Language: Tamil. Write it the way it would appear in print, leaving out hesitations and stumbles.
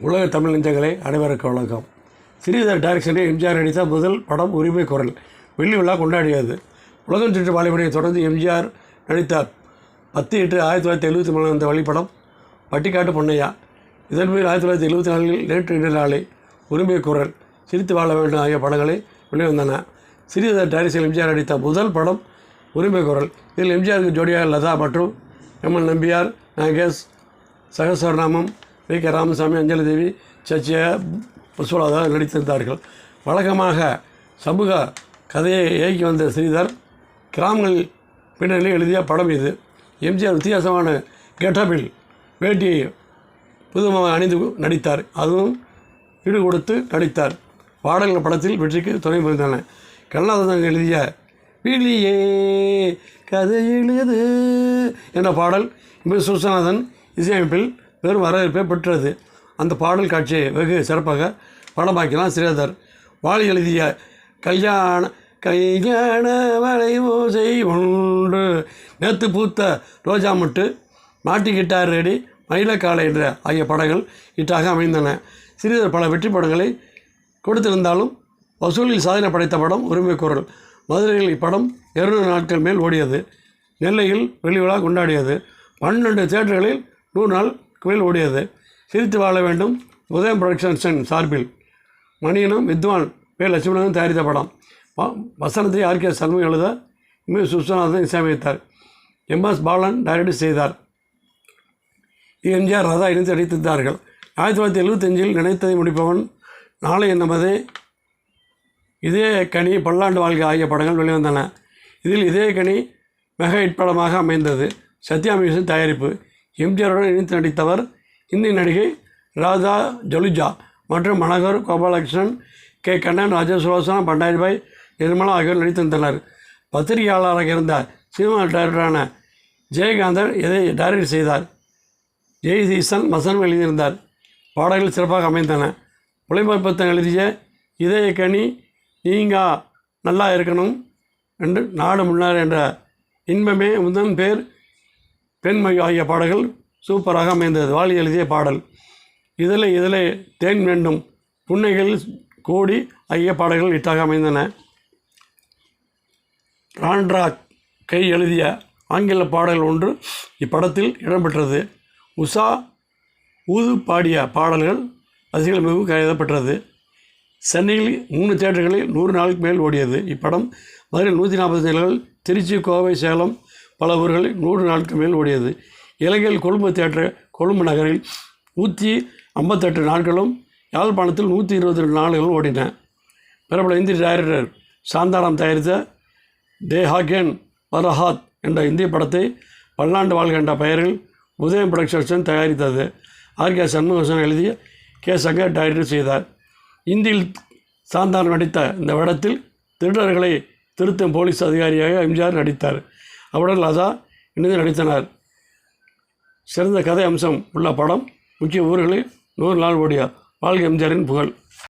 உலக தமிழ் நெஞ்சங்களே அனைவருக்கும் வணக்கம். ஸ்ரீதர் டைரக்ஷனில் எம்ஜிஆர் நடித்த முதல் படம் உரிமை குரல் வெள்ளி விழா கொண்டாடியது. உலகம் சுற்று வாலிபனை தொடர்ந்து எம்ஜிஆர் நடித்த 10/8/1973 அந்த வழிப்படம் பட்டிக்காட்டு பொன்னையா. இதன் பின் 1974 நேற்று இன்று நாளை உரிமை குரல், சிரித்து வாழ வேண்டும் ஆகிய படங்களை வெளிவந்தன. ஸ்ரீதர் டைரக்ஷனில் எம்ஜிஆர் நடித்த முதல் படம் உரிமை குரல். இதில் எம்ஜிஆருக்கு ஜோடியாக லதா மற்றும் எம்என் நம்பியார், நாகேஷ், சகஸ்வரநாமம், வி.கே. ராமசாமி, அஞ்சலி தேவி, சச்சியா, புஷ்பலதா நடித்திருந்தார்கள். வழக்கமாக சமூக கதையை இயக்கி வந்த ஸ்ரீதர் கிராமங்கள் பின்னணியில் எழுதிய படம் இது. எம்ஜிஆர் வித்தியாசமான கெட்டபில் வேட்டியை புதுமாக அணிந்து நடித்தார். அதுவும் ஈடு கொடுத்து நடித்தார். பாடல்கள் படத்தில் வெற்றிக்கு துணை புரிந்தன. கண்ணதாசன் எழுதிய விழியே கதை எழுது என்ற பாடல் சுசநாதன் இசையமைப்பில் பெரும் வரவேற்பை பெற்றது. அந்த பாடல் காட்சியை வெகு சிறப்பாக படமாக்கினார் ஸ்ரீதர். வாலி எழுதிய கல்யாண வளைவோசை ஒன்று, நேற்று பூத்த ரோஜா முட்டு, மாட்டிக்கிட்டார் ரெடி, மயிலக்காலை என்ற ஆகிய படங்கள் இட்டாக அமைந்தன. ஸ்ரீதர் பல வெற்றி படங்களை கொடுத்திருந்தாலும் வசூலில் சாதனை படைத்த படம் உரிமை குரல். மதுரையில் இப்படம் 200 நாட்கள் மேல் ஓடியது. நெல்லையில் வெள்ளி விழா கொண்டாடியது. 12 தியேட்டர்களில் 100 நாள் மேல் ஓடியது. சிரித்து வாழ வேண்டும் உதயம் புரொடக்ஷன்ஸின் சார்பில் மணியனும் வித்வான் பே. லட்சுமணனும் தயாரித்த படம். வசனத்தை ஆர்.கே. சண்முகம் எழுத சுசநாதன் இசையமைத்தார். எம்.எஸ். பாலன் டைரக்ட் செய்தார். எம்ஜிஆர் ராதா இணைந்து நடித்திருந்தார்கள். 1975 நினைத்ததை முடிப்பவன், நாளை நமதே, இதே கனி, பல்லாண்டு வாழ்க்கை ஆகிய படங்கள் வெளிவந்தன. இதில் இதே கனி மெகா ஹிட் படமாக அமைந்தது. சத்யா மியூசிக் தயாரிப்பு. எம்ஜிஆருடன் இணைந்து நடித்தவர் இந்தி நடிகை ராதா ஜலுஜா மற்றும் மனோகர், கோபாலகிருஷ்ணன், கே. கண்ணன், ராஜசுலோசனா, பண்டாரிபாய், நிர்மலா ஆகியோர் நடித்திருந்தனர். பத்திரிகையாளராக இருந்த சினிமா டைரக்டரான ஜெயகாந்தன் இதை டைரக்ட் செய்தார். ஜெய்தீசன் வசனம் எழுதியிருந்தார். பாடல்கள் சிறப்பாக அமைந்தன. புலைமப்பத்தன் எழுதிய இதய கனி, நீங்கா நல்லா இருக்கணும் என்று, நாடு முன்னார் என்ற, இன்பமே முதன் பேர், பெண்மை ஆகிய பாடல்கள் சூப்பராக அமைந்தது. வாலி எழுதிய பாடல் இதில் தேன் வேண்டும், புன்னைகள் கோடி ஆகிய பாடல்கள் இட்டாக அமைந்தன. ராண்ட்ரா கை எழுதிய ஆங்கில பாடல் ஒன்று இப்படத்தில் இடம்பெற்றது. உஷா ஊது பாடிய பாடல்கள் ரசிகர்கள் மிகவும் கருதப்பட்டது. சென்னையில் 3 தியேட்டர்களில் 100 நாளுக்கு மேல் ஓடியது. இப்படம் மதுரையில் 140 நிலைகள், திருச்சி, கோவை, சேலம் பல ஊர்களில் 100 நாளுக்கு மேல் ஓடியது. இலங்கையில் கொழும்பு தியேட்டர், கொழும்பு நகரில் 158 நாட்களும், யாழ்ப்பாணத்தில் 122 நாட்களும் ஓடின. பிரபல இந்திய டைரக்டர் சாந்தாராம் தயாரித்த தேஹாகேன் வரஹாத் என்ற இந்திய படத்தை பல்லாண்டு வாழ்க என்ற பெயரில் உதயம் புரொடக்ஷன் தயாரித்தது. ஆர்.கே. சண்முகம் எழுதிய கே. சங்கர் டைரக்ட் செய்தார். இந்தியில் சாந்தார் நடித்த இந்த படத்தில் திருடர்களை திருத்தும் போலீஸ் அதிகாரியாக எம்ஜிஆர் நடித்தார். அவருடன் லதா இணைந்து நடித்தனர். சிறந்த கதை அம்சம் உள்ள படம். முக்கிய ஊர்களில் 100 நாள் ஓடிய வாழ்க எம்ஜிஆரின் புகழ்.